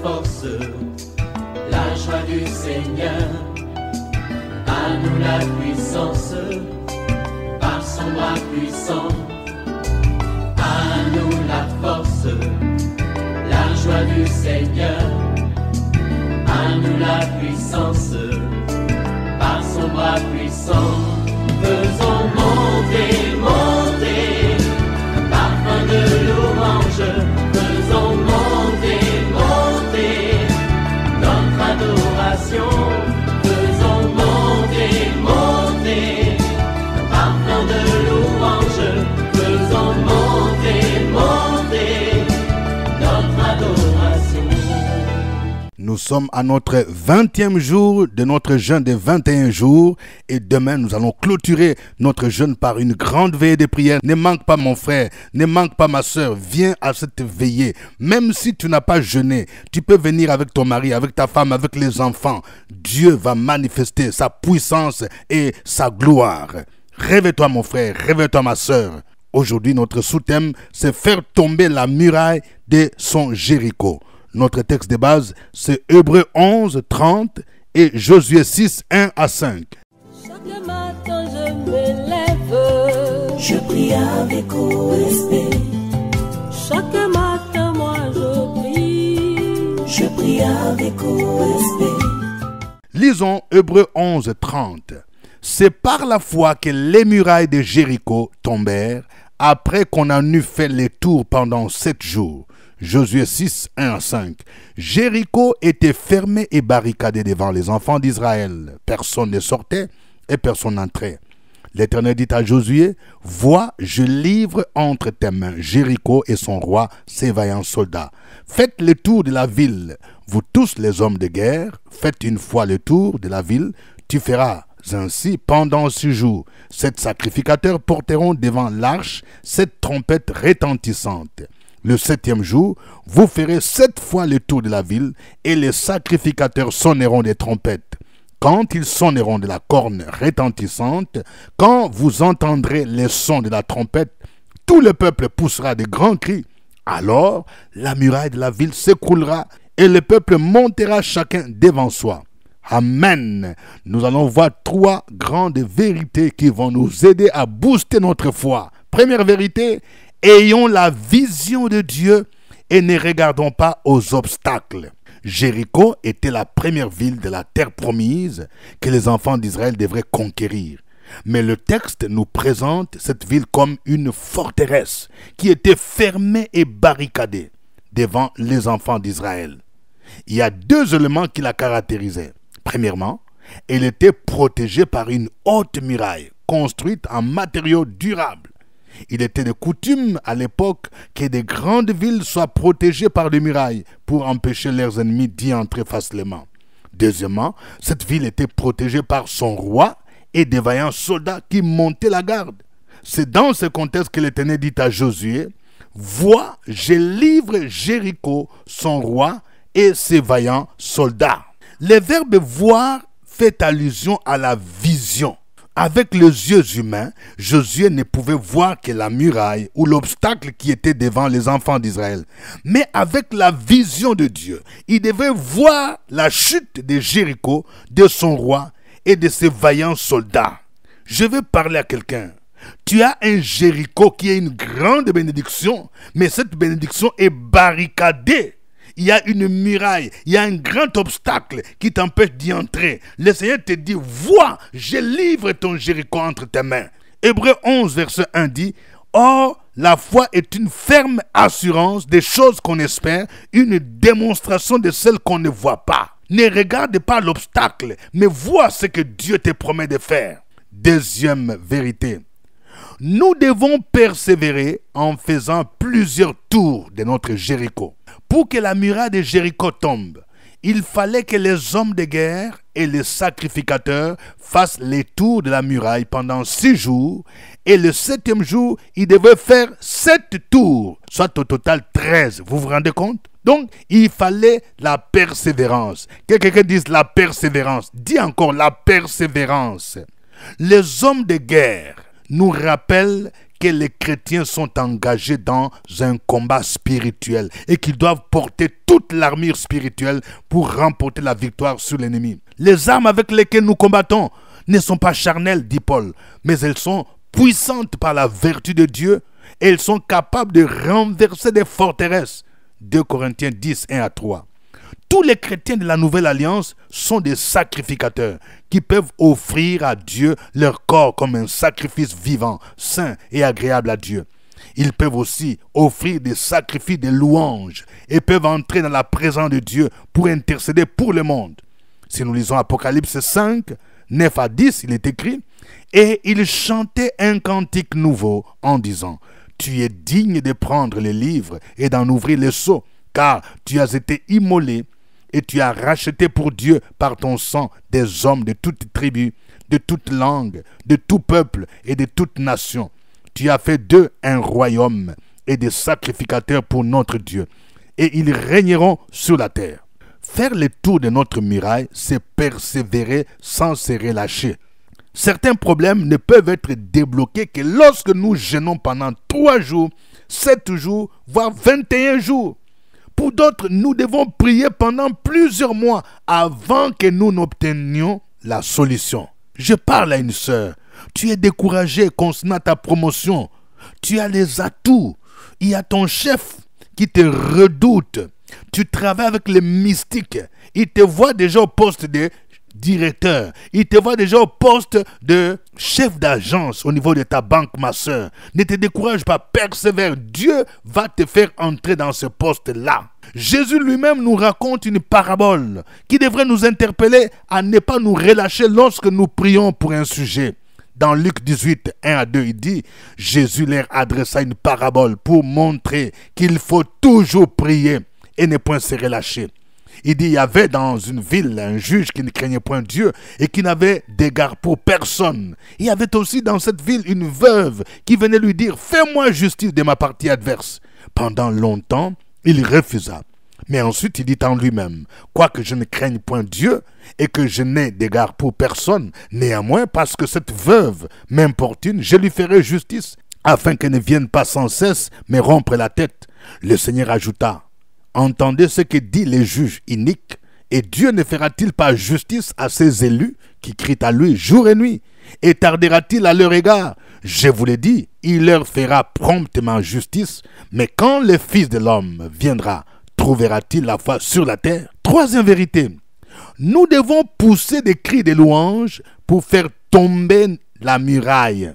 force, la joie du Seigneur. À nous la puissance, par son bras puissant. À nous la force, la joie du Seigneur. À nous la puissance, par son bras puissant. Faisons monter, monter, parfum de louange. Faisons monter, monter, notre adoration. Faisons monter, monter, parfum de louange. Faisons monter, monter, notre adoration. Nous sommes à notre 20e jour de notre jeûne des 21 jours et demain nous allons clôturer notre jeûne par une grande veillée de prière. Ne manque pas mon frère, ne manque pas ma soeur, viens à cette veillée. Même si tu n'as pas jeûné, tu peux venir avec ton mari, avec ta femme, avec les enfants. Dieu va manifester sa puissance et sa gloire. Réveille-toi mon frère, réveille-toi ma soeur. Aujourd'hui notre sous-thème c'est faire tomber la muraille de son Jéricho. Notre texte de base, c'est Hébreux 11, 30 et Josué 6, 1 à 5. Chaque matin je me lève, je prie avec respect. Chaque matin moi je prie avec respect. Lisons Hébreux 11, 30. C'est par la foi que les murailles de Jéricho tombèrent après qu'on en eut fait les tours pendant 7 jours. Josué 6, 1 à 5. Jéricho était fermé et barricadé devant les enfants d'Israël. Personne ne sortait et personne n'entrait. L'Éternel dit à Josué, « Vois, je livre entre tes mains Jéricho et son roi, ses vaillants soldats. Faites le tour de la ville. Vous tous les hommes de guerre, faites une fois le tour de la ville. Tu feras ainsi pendant 6 jours. 7 sacrificateurs porteront devant l'arche 7 trompettes retentissantes. Le 7e jour, vous ferez 7 fois le tour de la ville et les sacrificateurs sonneront des trompettes. Quand ils sonneront de la corne retentissante, quand vous entendrez les sons de la trompette, tout le peuple poussera de grands cris. Alors, la muraille de la ville s'écroulera et le peuple montera chacun devant soi. Amen. Nous allons voir 3 grandes vérités qui vont nous aider à booster notre foi. Première vérité, ayons la vision de Dieu et ne regardons pas aux obstacles. Jéricho était la première ville de la terre promise que les enfants d'Israël devraient conquérir. Mais le texte nous présente cette ville comme une forteresse qui était fermée et barricadée devant les enfants d'Israël. Il y a 2 éléments qui la caractérisaient. Premièrement, elle était protégée par une haute muraille construite en matériaux durables. Il était de coutume à l'époque que des grandes villes soient protégées par des murailles pour empêcher leurs ennemis d'y entrer facilement. Deuxièmement, cette ville était protégée par son roi et des vaillants soldats qui montaient la garde. C'est dans ce contexte que l'Éternel dit à Josué, « Vois, je livre Jéricho, son roi et ses vaillants soldats. » Le verbe « voir » fait allusion à la vision. Avec les yeux humains, Josué ne pouvait voir que la muraille ou l'obstacle qui était devant les enfants d'Israël. Mais avec la vision de Dieu, il devait voir la chute de Jéricho, de son roi et de ses vaillants soldats. Je veux parler à quelqu'un. Tu as un Jéricho qui est une grande bénédiction, mais cette bénédiction est barricadée. Il y a une muraille, il y a un grand obstacle qui t'empêche d'y entrer. Le Seigneur te dit, vois, je livre ton Jéricho entre tes mains. Hébreux 11, verset 1 dit, or, la foi est une ferme assurance des choses qu'on espère, une démonstration de celles qu'on ne voit pas. Ne regarde pas l'obstacle, mais vois ce que Dieu te promet de faire. Deuxième vérité. Nous devons persévérer en faisant plusieurs tours de notre Jéricho. Pour que la muraille de Jéricho tombe, il fallait que les hommes de guerre et les sacrificateurs fassent les tours de la muraille pendant 6 jours. Et le 7e jour, ils devaient faire 7 tours, soit au total 13. Vous vous rendez compte? Donc, il fallait la persévérance. Que quelqu'un dise la persévérance. Dis encore la persévérance. Les hommes de guerre nous rappellent que les chrétiens sont engagés dans un combat spirituel et qu'ils doivent porter toute l'armure spirituelle pour remporter la victoire sur l'ennemi. Les armes avec lesquelles nous combattons ne sont pas charnelles, dit Paul, mais elles sont puissantes par la vertu de Dieu et elles sont capables de renverser des forteresses. 2 Corinthiens 10, 1 à 3. Tous les chrétiens de la Nouvelle Alliance sont des sacrificateurs qui peuvent offrir à Dieu leur corps comme un sacrifice vivant, saint et agréable à Dieu. Ils peuvent aussi offrir des sacrifices de louanges et peuvent entrer dans la présence de Dieu pour intercéder pour le monde. Si nous lisons Apocalypse 5, 9 à 10, il est écrit « Et il chantait un cantique nouveau en disant « Tu es digne de prendre les livres et d'en ouvrir les sceaux, car tu as été immolé et tu as racheté pour Dieu par ton sang des hommes de toute tribu, de toute langue, de tout peuple et de toute nation. Tu as fait d'eux un royaume et des sacrificateurs pour notre Dieu, et ils régneront sur la terre. » Faire le tour de notre muraille, c'est persévérer sans se relâcher. Certains problèmes ne peuvent être débloqués que lorsque nous jeûnons pendant 3 jours, 7 jours, voire 21 jours. Pour d'autres, nous devons prier pendant plusieurs mois avant que nous n'obtenions la solution. Je parle à une sœur. Tu es découragé concernant ta promotion. Tu as les atouts. Il y a ton chef qui te redoute. Tu travailles avec les mystiques. Il te voit déjà au poste de directeur. Il te voit déjà au poste de chef d'agence au niveau de ta banque, ma soeur. Ne te décourage pas, persévère. Dieu va te faire entrer dans ce poste-là. Jésus lui-même nous raconte une parabole qui devrait nous interpeller à ne pas nous relâcher lorsque nous prions pour un sujet. Dans Luc 18, 1 à 2, il dit « Jésus leur adressa une parabole pour montrer qu'il faut toujours prier et ne point se relâcher. Il dit, il y avait dans une ville un juge qui ne craignait point Dieu et qui n'avait d'égard pour personne. Il y avait aussi dans cette ville une veuve qui venait lui dire, fais-moi justice de ma partie adverse. Pendant longtemps, il refusa. Mais ensuite, il dit en lui-même, quoique je ne craigne point Dieu et que je n'ai d'égard pour personne, néanmoins, parce que cette veuve m'importune, je lui ferai justice, afin qu'elle ne vienne pas sans cesse me rompre la tête. Le Seigneur ajouta, entendez ce que dit les juges iniques, et Dieu ne fera-t-il pas justice à ses élus qui crient à lui jour et nuit, et tardera-t-il à leur égard? Je vous l'ai dit, il leur fera promptement justice, mais quand le Fils de l'homme viendra, trouvera-t-il la foi sur la terre? Troisième vérité, nous devons pousser des cris de louange pour faire tomber la muraille.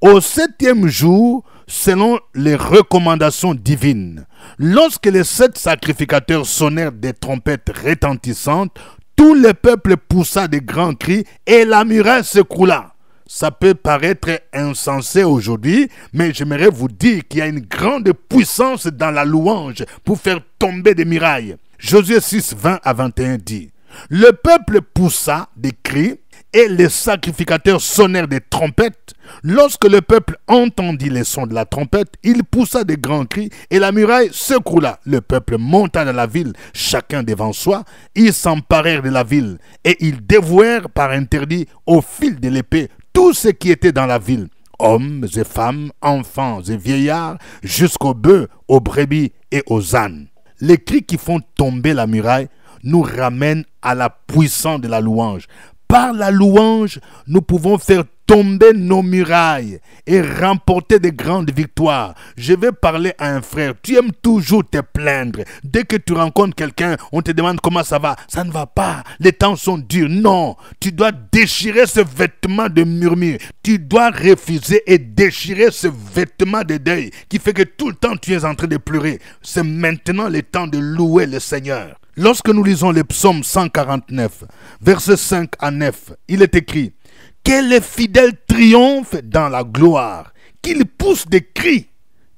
Au 7e jour, selon les recommandations divines, lorsque les 7 sacrificateurs sonnèrent des trompettes retentissantes, tout le peuple poussa de grands cris et la muraille s'écroula. Ça peut paraître insensé aujourd'hui, mais j'aimerais vous dire qu'il y a une grande puissance dans la louange pour faire tomber des murailles. Josué 6, 20 à 21 dit, le peuple poussa des cris et les sacrificateurs sonnèrent des trompettes. Lorsque le peuple entendit les sons de la trompette, il poussa de grands cris et la muraille s'écroula. Le peuple monta dans la ville, chacun devant soi. Ils s'emparèrent de la ville et ils dévouèrent par interdit au fil de l'épée tout ce qui était dans la ville, hommes et femmes, enfants et vieillards, jusqu'aux bœufs, aux brebis et aux ânes. Les cris qui font tomber la muraille nous ramènent à la puissance de la louange. Par la louange, nous pouvons faire tomber nos murailles et remporter de grandes victoires. Je vais parler à un frère. Tu aimes toujours te plaindre. Dès que tu rencontres quelqu'un, on te demande comment ça va. Ça ne va pas. Les temps sont durs. Non. Tu dois déchirer ce vêtement de murmure. Tu dois refuser et déchirer ce vêtement de deuil qui fait que tout le temps tu es en train de pleurer. C'est maintenant le temps de louer le Seigneur. Lorsque nous lisons le psaume 149, versets 5 à 9, il est écrit « Que les fidèles triomphent dans la gloire, qu'ils poussent des cris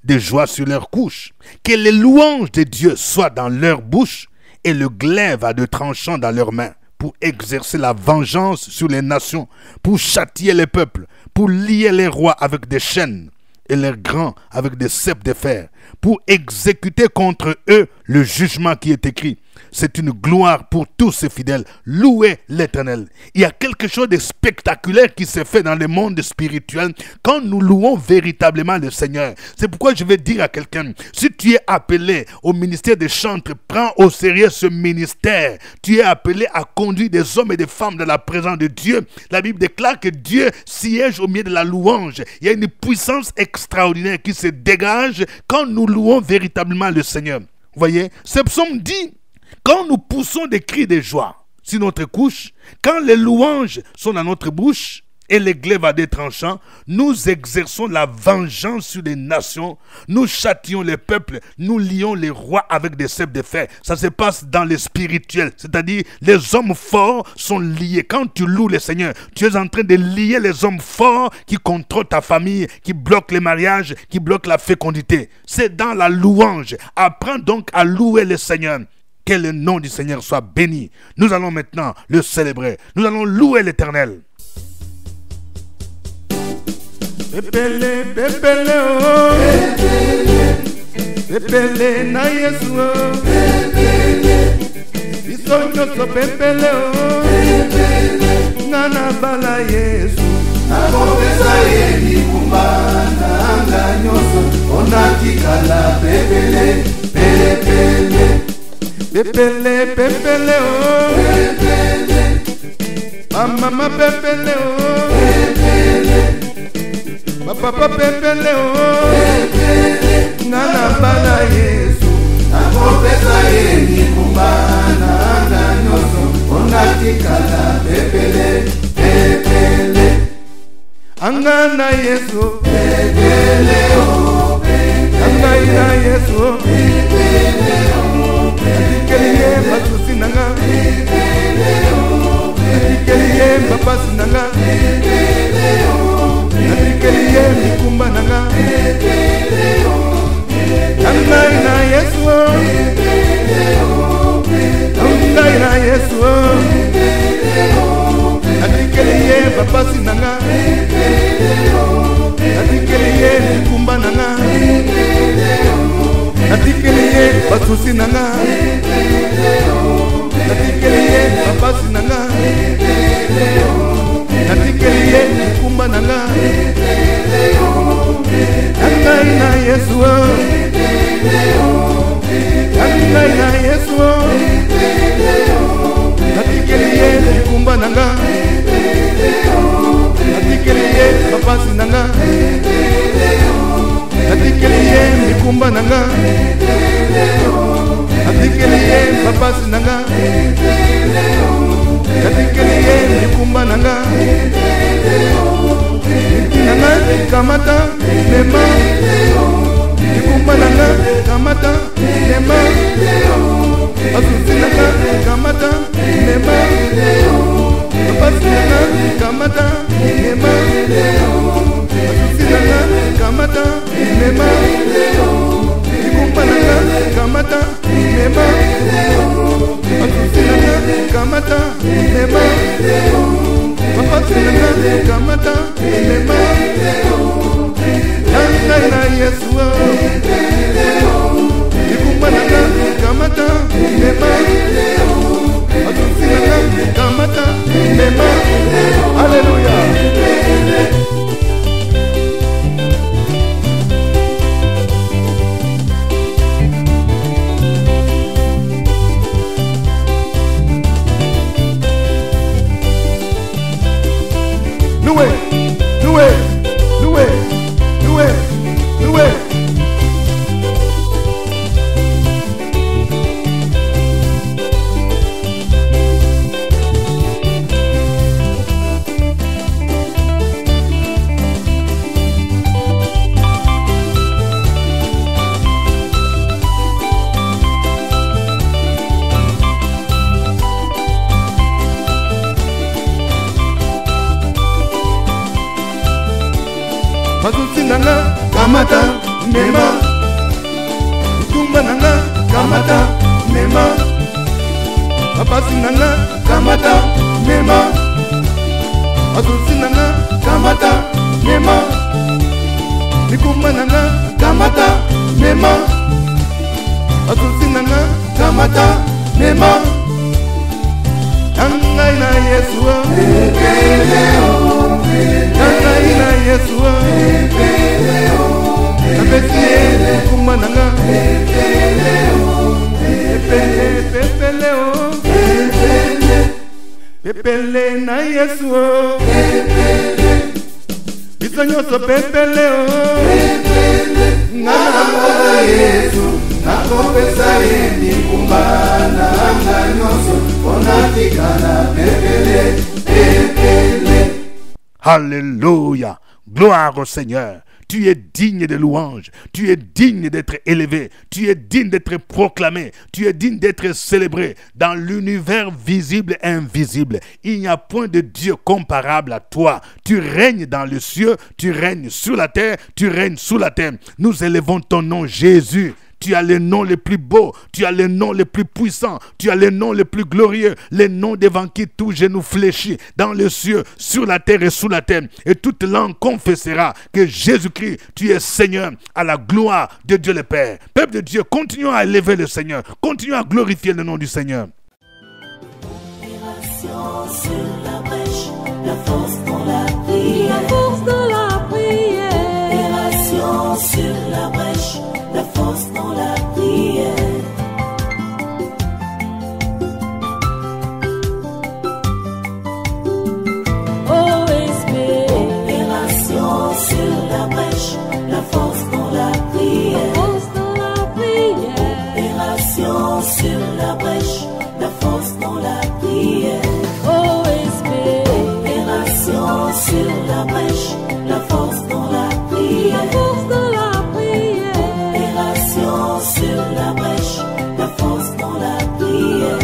de joie sur leurs couches, que les louanges de Dieu soient dans leur bouche et le glaive à 2 tranchants dans leurs mains, pour exercer la vengeance sur les nations, pour châtier les peuples, pour lier les rois avec des chaînes et leurs grands avec des ceps de fer, pour exécuter contre eux le jugement qui est écrit. c'est une gloire pour tous ces fidèles. Louez l'Éternel. Il y a quelque chose de spectaculaire qui se fait dans le monde spirituel quand nous louons véritablement le Seigneur. C'est pourquoi je vais dire à quelqu'un, si tu es appelé au ministère des chantres, prends au sérieux ce ministère. Tu es appelé à conduire des hommes et des femmes dans la présence de Dieu. La Bible déclare que Dieu siège au milieu de la louange. Il y a une puissance extraordinaire qui se dégage quand nous louons véritablement le Seigneur. Vous voyez, ce psaume dit, quand nous poussons des cris de joie sur notre couche, quand les louanges sont dans notre bouche et les glaives à des tranchants, nous exerçons la vengeance sur les nations, nous châtillons les peuples, nous lions les rois avec des cèpes de fer. Ça se passe dans le spirituel, c'est-à-dire les hommes forts sont liés. Quand tu loues le Seigneur, tu es en train de lier les hommes forts qui contrôlent ta famille, qui bloquent les mariages, qui bloquent la fécondité. C'est dans la louange. Apprends donc à louer le Seigneur. Que le nom du Seigneur soit béni. Nous allons maintenant le célébrer. Nous allons louer l'Éternel. Pepele, pepele, oh. Pepele, pepele, na Yesu, oh. Pepele, biso nyoso pepele, oh. Pepele, nana bala Yesu. Nakopesa ye likumba na anga nyoso. Onatikala pepele, pepele. Pepele, pepele, oh. Pepele, mama pepele, oh. Pepele, papa pepele, oh. Pepele, nana bala Yesu. Nakopesa ye likumba na anga nyoso. Onatikala pepele, pepele. Anga na Yesu. Pepele, oh. Pepele, anga na Yesu. Pepele, oh. Keliye batusi nanga. Pepele, oh. Keliye babasi nanga. Pepele, oh. Keliye mikumba nanga. Pepele, oh. Anga na Yesu. Pepele, oh. Anga na Yesu. Pepele, oh. Keliye babasi nanga. Pepele, oh. Keliye mikumba nanga. Pepele, oh. Keliye batusi nanga. Keliye babasi nanga. Keliye mikumba nanga. Anga na Yesu. Anga na Yesu. Keliye mikumba nanga. Keliye babasi nanga. Keliye mikumba nanga. Keliye babasi nanga. Keliye mikumba nanga. Nanga kamata mema. Mikumba nanga kamata mema. Asusi nanga kamata mema. Babasi nanga kamata mema. Asusi nanga kamata mema. Mikumba nanga kamata mema. Asusi nanga kamata mema. Babasi nanga kamata mema. Anga na Yesu. Mikumba nanga kamata mema. Asusi nanga kamata mema. Hallelujah. Loué, loué, loué, loué, loué. Basusi nanga kamata mema. Mikumba nanga kamata mema. Babasi nanga kamata mema. Basusi nanga kamata mema. Mikumba nanga kamata mema. Basusi nanga kamata mema nangai na Yesu nangai na Yesu apesi kuma nanga pepele na Yesu biso nyonso pepele Ngana Yesu nakopesa ye mikumba na anga nyonso onatikana pepele pepele. Alléluia. Gloire au Seigneur. Tu es digne de louange, tu es digne d'être élevé, tu es digne d'être proclamé, tu es digne d'être célébré dans l'univers visible et invisible. Il n'y a point de Dieu comparable à toi. Tu règnes dans les cieux, tu règnes sur la terre, tu règnes sous la terre. Nous élevons ton nom, Jésus. Tu as les noms les plus beaux, tu as les noms les plus puissants, tu as les noms les plus glorieux, les noms devant qui tout genou fléchit, dans les cieux, sur la terre et sous la terre. Et toute langue confessera que Jésus-Christ, tu es Seigneur, à la gloire de Dieu le Père. Peuple de Dieu, continuons à élever le Seigneur, continuons à glorifier le nom du Seigneur. Opération sur la brèche, la force dans la prière. La force dans la prière. Opération sur la brèche, la force dans la prière. OSB. Opération sur la brèche, la force dans la prière. Force dans la prière. Opération sur la brèche, la force dans la prière. OSB. Opération sur la brèche, la force dans la prière. La force dans la prière. Opération sur la brèche, la force dans la prière.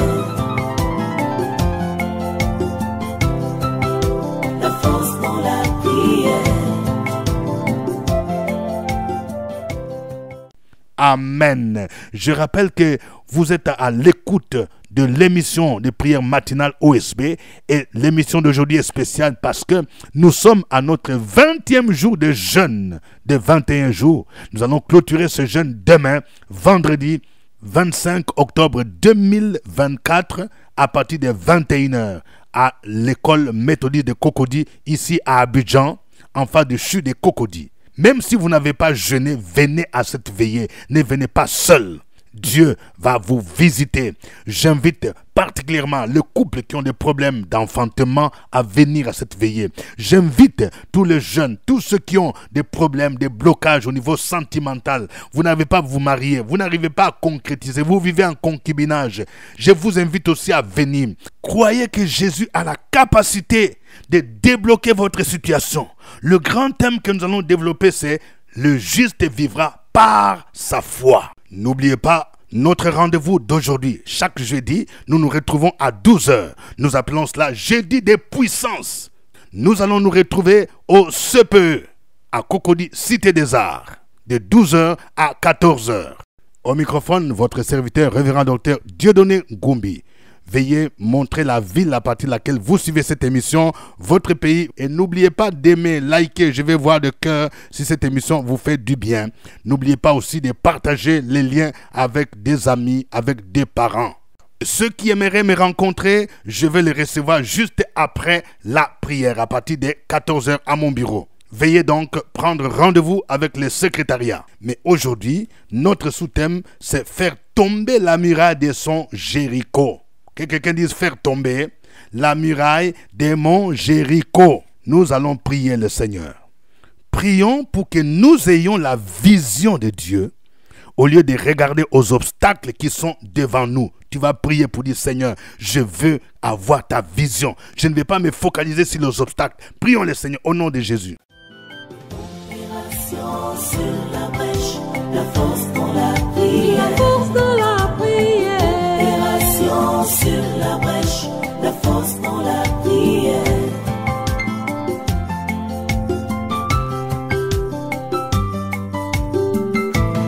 La force dans la prière. Amen. Je rappelle que vous êtes à l'écoute de l'émission de prière matinale OSB et l'émission d'aujourd'hui est spéciale parce que nous sommes à notre 20e jour de jeûne de 21 jours. Nous allons clôturer ce jeûne demain, vendredi 25 octobre 2024 à partir de 21h à l'école méthodique de Cocody ici à Abidjan en face du CHU de Cocody. Même si vous n'avez pas jeûné, venez à cette veillée. Ne venez pas seul. Dieu va vous visiter. J'invite particulièrement les couples qui ont des problèmes d'enfantement à venir à cette veillée. J'invite tous les jeunes, tous ceux qui ont des problèmes, des blocages au niveau sentimental. Vous n'avez pas à vous marier, vous n'arrivez pas à concrétiser, vous vivez en concubinage. Je vous invite aussi à venir. Croyez que Jésus a la capacité de débloquer votre situation. Le grand thème que nous allons développer, c'est « Le juste vivra par sa foi ». N'oubliez pas notre rendez-vous d'aujourd'hui. Chaque jeudi, nous nous retrouvons à 12h. Nous appelons cela jeudi des puissances. Nous allons nous retrouver au CPE, à Cocody, Cité des Arts, de 12h à 14h. Au microphone, votre serviteur, révérend docteur Dieudonné Goumbi. Veuillez montrer la ville à partir de laquelle vous suivez cette émission, votre pays. Et n'oubliez pas d'aimer, liker, je vais voir de cœur si cette émission vous fait du bien. N'oubliez pas aussi de partager les liens avec des amis, avec des parents. Ceux qui aimeraient me rencontrer, je vais les recevoir juste après la prière, à partir de 14h à mon bureau. Veuillez donc prendre rendez-vous avec le secrétariat. Mais aujourd'hui, notre sous-thème, c'est faire tomber la muraille de son Jéricho. Que quelqu'un dise faire tomber la muraille des monts Jéricho. Nous allons prier le Seigneur. Prions pour que nous ayons la vision de Dieu au lieu de regarder aux obstacles qui sont devant nous. Tu vas prier pour dire Seigneur, je veux avoir ta vision. Je ne vais pas me focaliser sur les obstacles. Prions le Seigneur au nom de Jésus. Opération sur la brèche, la force dans la prière. La force dans la prière. Opération sur la brèche, la force dans la prière.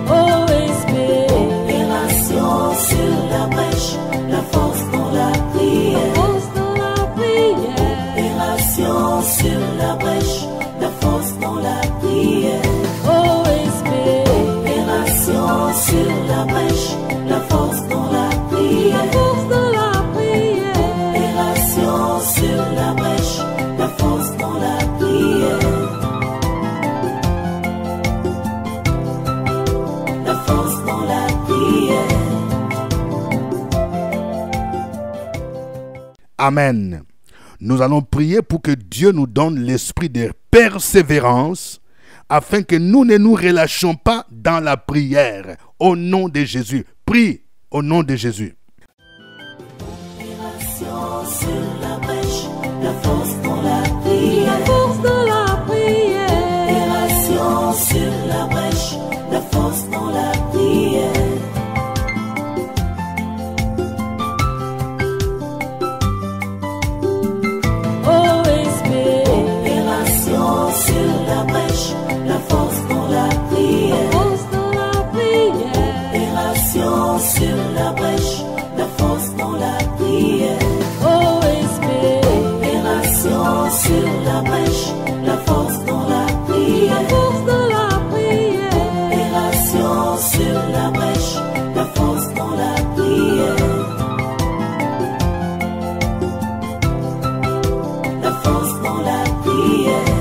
OSB. Opération sur la brèche, la force dans la prière. La force dans la prière. Opération sur la brèche, la force dans la prière. OSB. Amen. Nous allons prier pour que Dieu nous donne l'esprit de persévérance afin que nous ne nous relâchions pas dans la prière. Au nom de Jésus. Prie au nom de Jésus. Sur la brèche, la force dans la prière. La force dans la prière. Opération sur la brèche, la force dans la prière. OSP. Opération sur la brèche, la force dans la prière. Force dans la prière. Opération sur la brèche, la force dans la prière. Sur la brèche, la force dans la prière. La force dans la prière. Opération sur la brèche, la force dans la prière. La force dans la prière.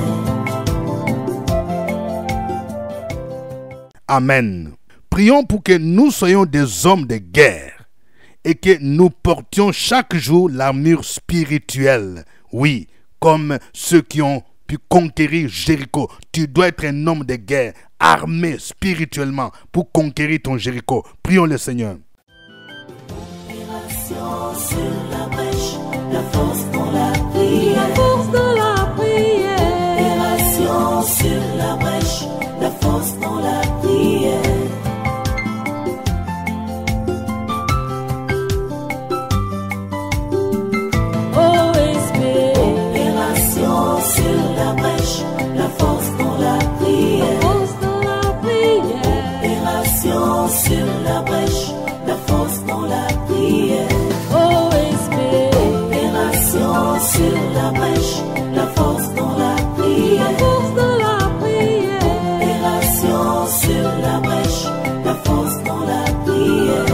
Amen. Prions pour que nous soyons des hommes de guerre et que nous portions chaque jour l'armure spirituelle. Oui, comme ceux qui ont pu conquérir Jéricho. Tu dois être un homme de guerre, armé spirituellement pour conquérir ton Jéricho. Prions le Seigneur. Opération sur la brèche, la force dans la prière. La force dans la prière. Opération sur la brèche, la force dans la prière. Sur la brèche, la force dans la prière. Force dans la prière. Opération sur la brèche, la force dans la prière. OSP. Opération sur la brèche, la force dans la prière. La force dans la prière. Opération sur la brèche, la force dans la prière.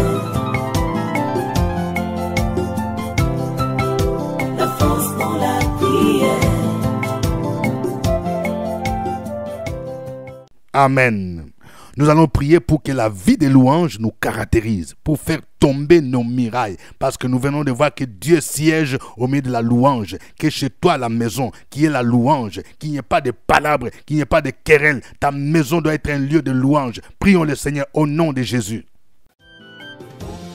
La force dans la prière. Amen. Nous allons prier pour que la vie des louanges nous caractérise, pour faire tomber nos murailles. Parce que nous venons de voir que Dieu siège au milieu de la louange, que chez toi, la maison, qui est la louange, qu'il n'y ait pas de palabres, qu'il n'y ait pas de querelles. Ta maison doit être un lieu de louange. Prions le Seigneur au nom de Jésus.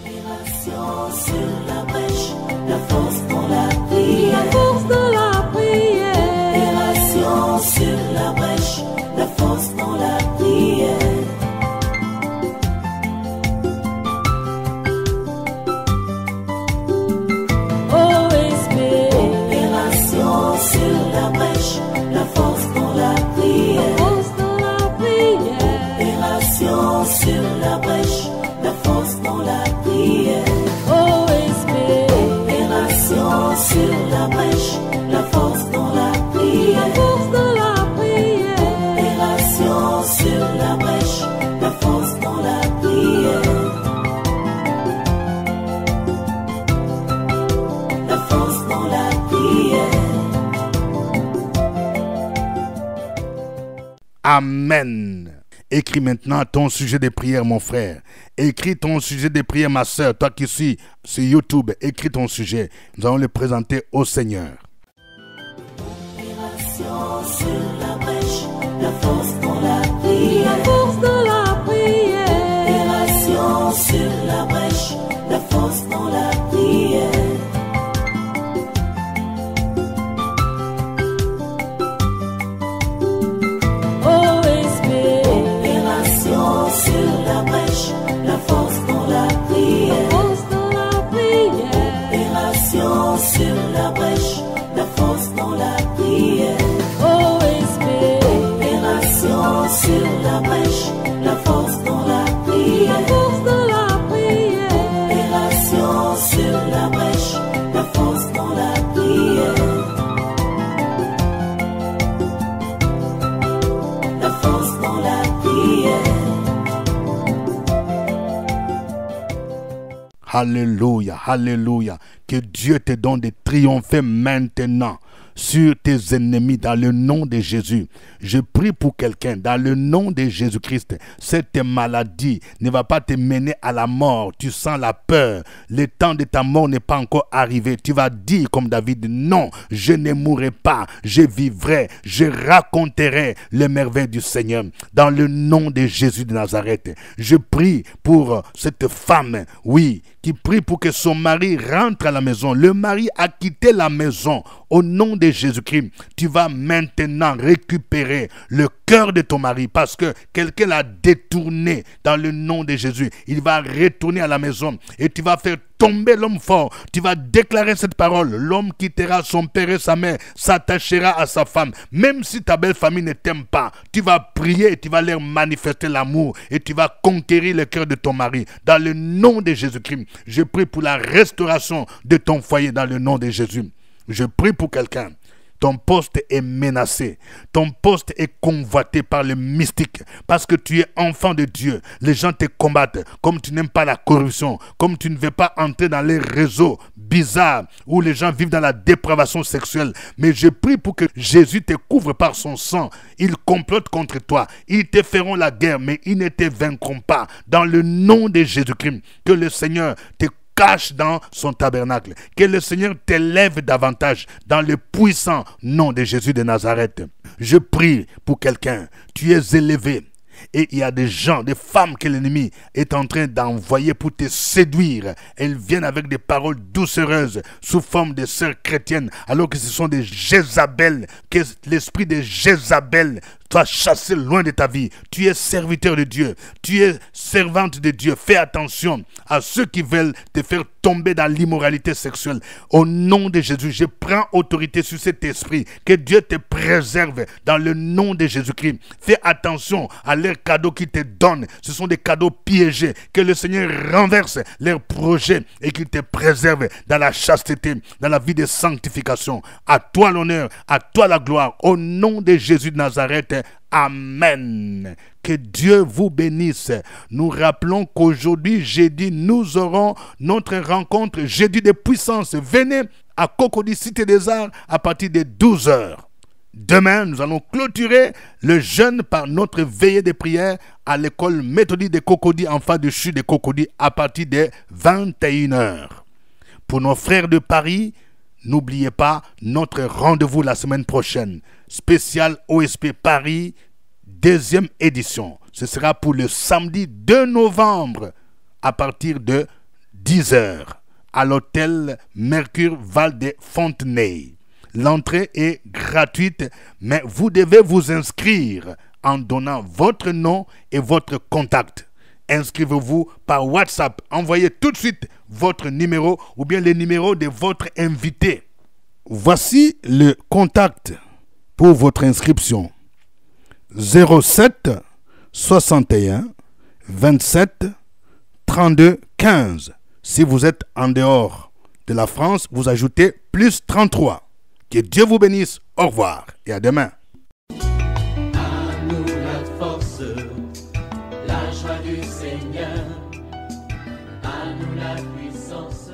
Opération sur la brèche, la force dans la prière. La force dans la prière. Opération sur la brèche, la force dans la prière. OSP. Opération sur la brèche, la force dans la prière. Force dans la prière. Opération sur la brèche, la force dans la prière. OSP. Opération sur la brèche, la force dans la prière. La force dans la prière. Opération sur la brèche, la force dans la prière. La force dans la prière. Amen. Écris maintenant ton sujet de prière, mon frère. Écris ton sujet de prière, ma soeur. Toi qui suis sur YouTube, écris ton sujet. Nous allons le présenter au Seigneur. Opération sur la brèche, la force dans la prière. La force dans la prière. Opération sur la brèche, la force dans la prière. OSP. Opération sur la brèche, la force dans la prière. Force dans la prière. Opération sur la brèche, la force dans la prière. OSP. Opération sur la brèche, la force dans la prière. La force dans la prière. Opération sur la brèche, la force dans la prière. La force dans la prière. Alléluia, alléluia. Que Dieu te donne de triompher maintenant sur tes ennemis dans le nom de Jésus. Je prie pour quelqu'un dans le nom de Jésus-Christ. Cette maladie ne va pas te mener à la mort. Tu sens la peur. Le temps de ta mort n'est pas encore arrivé. Tu vas dire comme David, non, je ne mourrai pas. Je vivrai. Je raconterai les merveilles du Seigneur. Dans le nom de Jésus de Nazareth, je prie pour cette femme, oui, qui prie pour que son mari rentre à la maison. Le mari a quitté la maison. Au nom de Jésus-Christ, tu vas maintenant récupérer le cœur de ton mari parce que quelqu'un l'a détourné dans le nom de Jésus. Il va retourner à la maison et tu vas faire tomber l'homme fort. Tu vas déclarer cette parole. L'homme quittera son père et sa mère, s'attachera à sa femme. Même si ta belle famille ne t'aime pas, tu vas prier et tu vas leur manifester l'amour et tu vas conquérir le cœur de ton mari. Dans le nom de Jésus-Christ, je prie pour la restauration de ton foyer dans le nom de Jésus. Je prie pour quelqu'un. Ton poste est menacé. Ton poste est convoité par le mystique. Parce que tu es enfant de Dieu. Les gens te combattent. Comme tu n'aimes pas la corruption. Comme tu ne veux pas entrer dans les réseaux bizarres où les gens vivent dans la dépravation sexuelle. Mais je prie pour que Jésus te couvre par son sang. Ils complotent contre toi. Ils te feront la guerre, mais ils ne te vaincront pas. Dans le nom de Jésus-Christ, que le Seigneur te cache dans son tabernacle. Que le Seigneur t'élève davantage dans le puissant nom de Jésus de Nazareth. Je prie pour quelqu'un. Tu es élevé. Et il y a des gens, des femmes que l'ennemi est en train d'envoyer pour te séduire. Elles viennent avec des paroles doucereuses sous forme de sœurs chrétiennes, alors que ce sont des Jézabel, que l'esprit de Jézabel soit chassé loin de ta vie. Tu es serviteur de Dieu, tu es servante de Dieu. Fais attention à ceux qui veulent te faire tomber dans l'immoralité sexuelle. Au nom de Jésus, je prends autorité sur cet esprit. Que Dieu te préserve dans le nom de Jésus-Christ. Fais attention à leurs cadeaux qu'ils te donnent. Ce sont des cadeaux piégés. Que le Seigneur renverse leurs projets et qu'il te préserve dans la chasteté, dans la vie de sanctification. À toi l'honneur, à toi la gloire. Au nom de Jésus de Nazareth. Amen. Que Dieu vous bénisse. Nous rappelons qu'aujourd'hui, jeudi, nous aurons notre rencontre jeudi de puissance. Venez à Cocody Cité des Arts à partir de 12h. Demain, nous allons clôturer le jeûne par notre veillée de prière à l'école méthodique de Cocody en face du CHU de Cocody à partir de 21h. Pour nos frères de Paris, n'oubliez pas notre rendez-vous la semaine prochaine. Spécial OSP Paris, 2e édition. Ce sera pour le samedi 2 novembre à partir de 10h à l'hôtel Mercure Val de Fontenay. L'entrée est gratuite, mais vous devez vous inscrire en donnant votre nom et votre contact. Inscrivez-vous par WhatsApp. Envoyez tout de suite votre numéro ou bien le numéro de votre invité. Voici le contact pour votre inscription. 07 61 27 32 15. Si vous êtes en dehors de la France, vous ajoutez plus 33. Que Dieu vous bénisse. Au revoir et à demain. À nous la force, la joie du Seigneur, à nous la puissance.